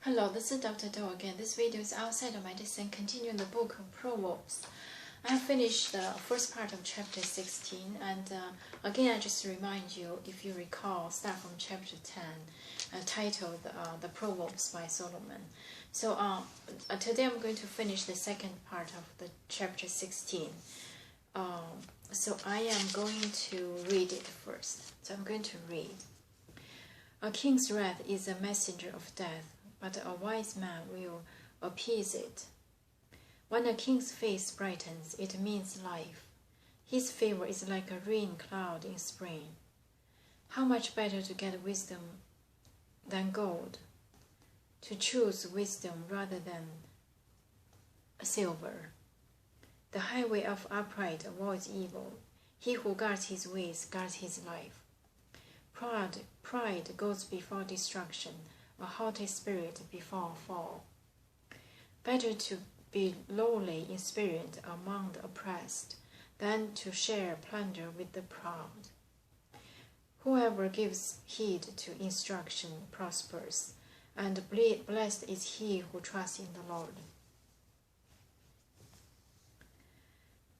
Hello, this is Dr. Do again. This video is outside of medicine, continuing the book of Proverbs. I have finished the first part of chapter 16, and again I just remind you, if you recall, start from chapter 10, titled The Proverbs by Solomon. So today I'm going to finish the second part of the chapter 16. So I am going to read it first. So I'm going to read. A king's wrath is a messenger of death, but a wise man will appease it. When a king's face brightens, it means life. His favor is like a rain cloud in spring. How much better to get wisdom than gold, to choose wisdom rather than silver. The highway of upright avoids evil. He who guards his ways guards his life. Pride goes before destruction, a haughty spirit before a fall. Better to be lowly in spirit among the oppressed than to share plunder with the proud. Whoever gives heed to instruction prospers, and blessed is he who trusts in the Lord.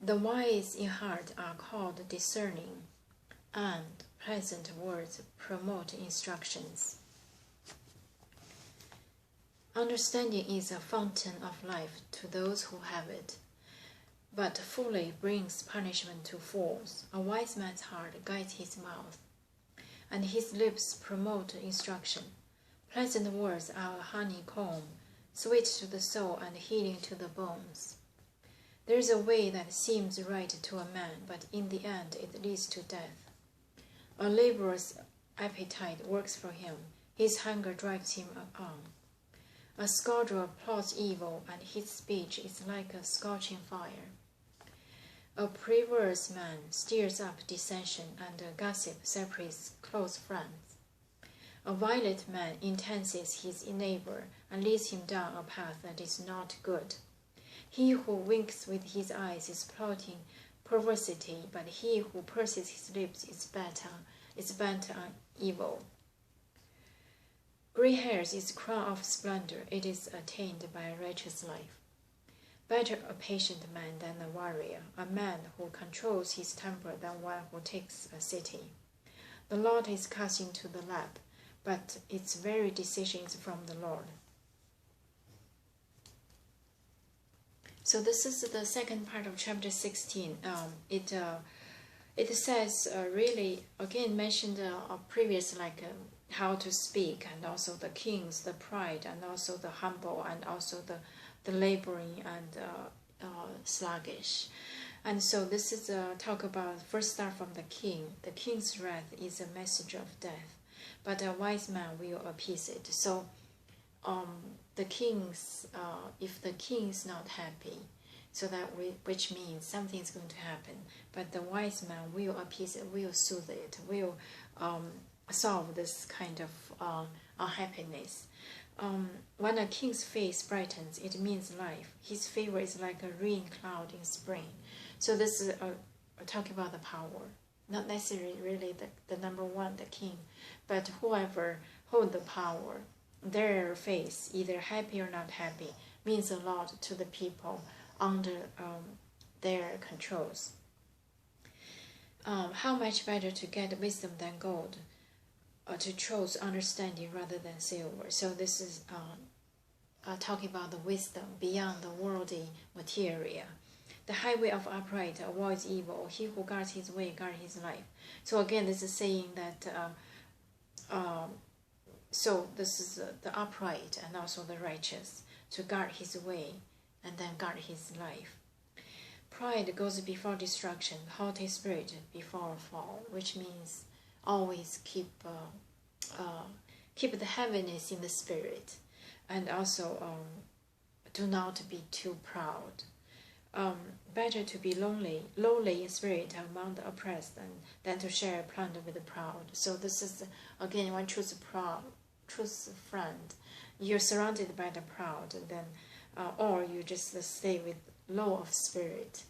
The wise in heart are called discerning, and pleasant words promote instructions. Understanding is a fountain of life to those who have it, but folly brings punishment to fools. A wise man's heart guides his mouth, and his lips promote instruction. Pleasant words are a honeycomb, sweet to the soul and healing to the bones. There is a way that seems right to a man, but in the end it leads to death. A laborer's appetite works for him, his hunger drives him on. A scoundrel plots evil, and his speech is like a scorching fire. A perverse man stirs up dissension, and a gossip separates close friends. A violent man intenses his neighbor and leads him down a path that is not good. He who winks with his eyes is plotting perversity, but he who purses his lips is bent on evil. Gray hairs is crown of splendor. It is attained by a righteous life. Better a patient man than a warrior, a man who controls his temper than one who takes a city. The lot is cast into the lap, but its very decision is from the Lord. So this is the second part of chapter 16. It says really again mentioned previous how to speak, and also the kings, the pride, and also the humble, and also the laboring and sluggish. And so this is talk about, first start from the king. The king's wrath is a messenger of death, but a wise man will appease it. So the kings, if the king is not happy, so that which means something is going to happen, but the wise man will appease it, will soothe it, will solve this kind of unhappiness. When a king's face brightens, it means life. His favor is like a rain cloud in spring. So this is talking about the power, not necessarily really the number one, the king, but whoever hold the power, their face, either happy or not happy, means a lot to the people under their controls. How much better to get wisdom than gold, to choose understanding rather than silver. So this is talking about the wisdom beyond the worldly material. The highway of upright avoids evil. He who guards his way guards his life. So again, this is saying that so this is the upright and also the righteous, to guard his way and then guard his life. Pride goes before destruction, haughty spirit before a fall, which means always keep the heaviness in the spirit, and also do not be too proud. Better to be lowly in spirit among the oppressed than to share plunder with the proud. So this is again, one choose a friend. You're surrounded by the proud, then or you just stay with low of spirit.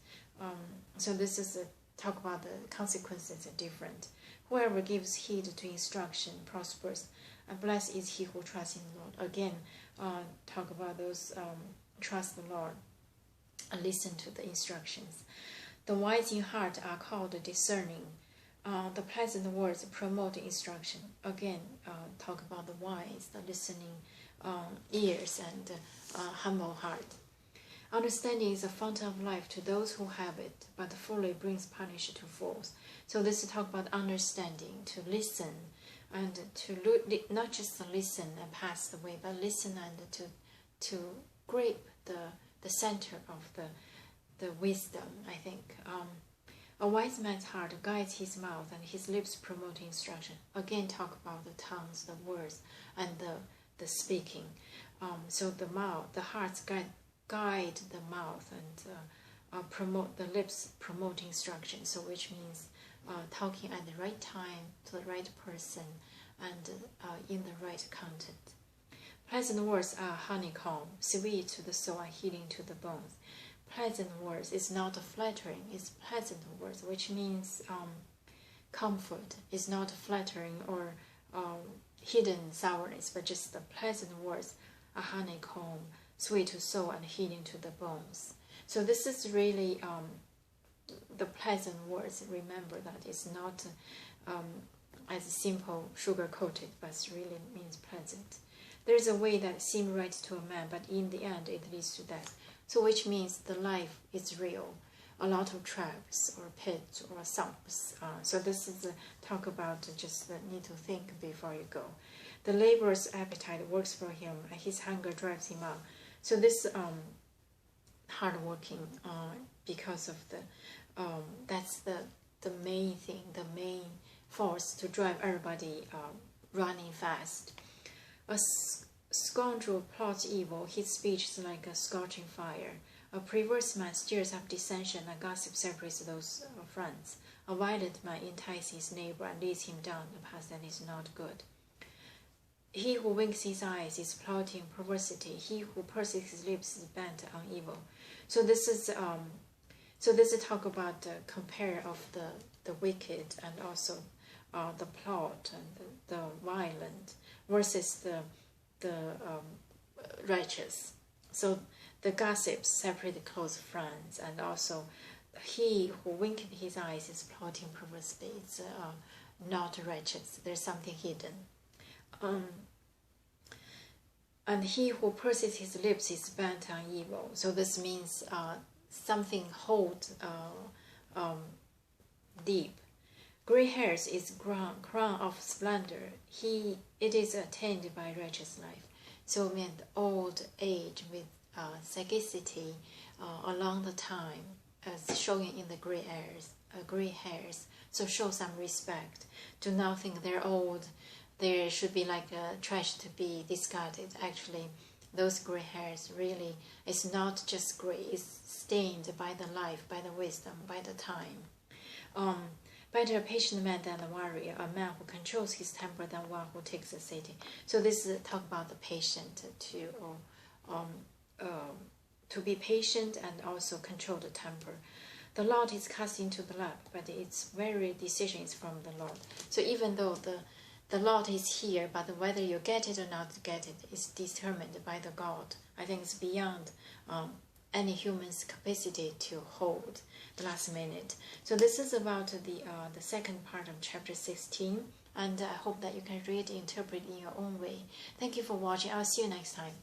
So this is talk about the consequences are different. Whoever gives heed to instruction prospers, and blessed is he who trusts in the Lord. Again, talk about those trust the Lord and listen to the instructions. The wise in heart are called discerning. The pleasant words promote instruction. Again, talk about the wise, the listening ears and humble heart. Understanding is a fountain of life to those who have it, but folly brings punishment to fools. So this is talk about understanding, to listen, and to not just listen and pass the way, but listen and to grip the center of the wisdom, I think. A wise man's heart guides his mouth, and his lips promote instruction. Again, talk about the tongues, the words, and the speaking. So the mouth, the hearts guide the mouth, and promote the lips, promote instruction. So which means talking at the right time to the right person, and in the right content. Pleasant words are honeycomb, sweet to the soul and healing to the bones. Pleasant words is not flattering, it's pleasant words, which means comfort. It's not flattering or hidden sourness, but just the pleasant words are honeycomb, sweet to soul and healing to the bones. So this is really the pleasant words. Remember that it's not as simple sugar-coated, but it really means pleasant. There's a way that seems right to a man, but in the end it leads to death. So which means the life is real. A lot of traps or pits or sumps. So this is talk about just the need to think before you go. The laborer's appetite works for him, and his hunger drives him out. So this hardworking, because of that's the main thing, the main force to drive everybody running fast. A scoundrel plots evil, his speech is like a scorching fire. A perverse man stirs up dissension, and gossip separates those friends. A violent man entices his neighbor and leads him down the path that is not good. He who winks his eyes is plotting perversity. He who purses his lips is bent on evil. So this is talk about the compare of the wicked and also the plot and the violent versus the righteous. So the gossips separate close friends, and also he who winked his eyes is plotting perversity. It's not righteous. There's something hidden. And he who purses his lips is bent on evil. So this means something hold deep. Gray hairs is crown of splendor. It is attained by righteous life. So meant old age with sagacity along the time, as showing in the gray hairs. So show some respect. Do not think they're old. There should be like a trash to be discarded. Actually, those gray hairs really is not just gray. It's stained by the life, by the wisdom, by the time. Better a patient man than a warrior, a man who controls his temper than one who takes a city. So this is talk about the patient to be patient and also control the temper. The lot is cast into the lap, but its very decision is from the Lord. So even though the lot is here, but whether you get it or not get it is determined by the God. I think it's beyond any human's capacity to hold the last minute. So this is about the second part of chapter 16, and I hope that you can read and interpret in your own way. Thank you for watching. I'll see you next time.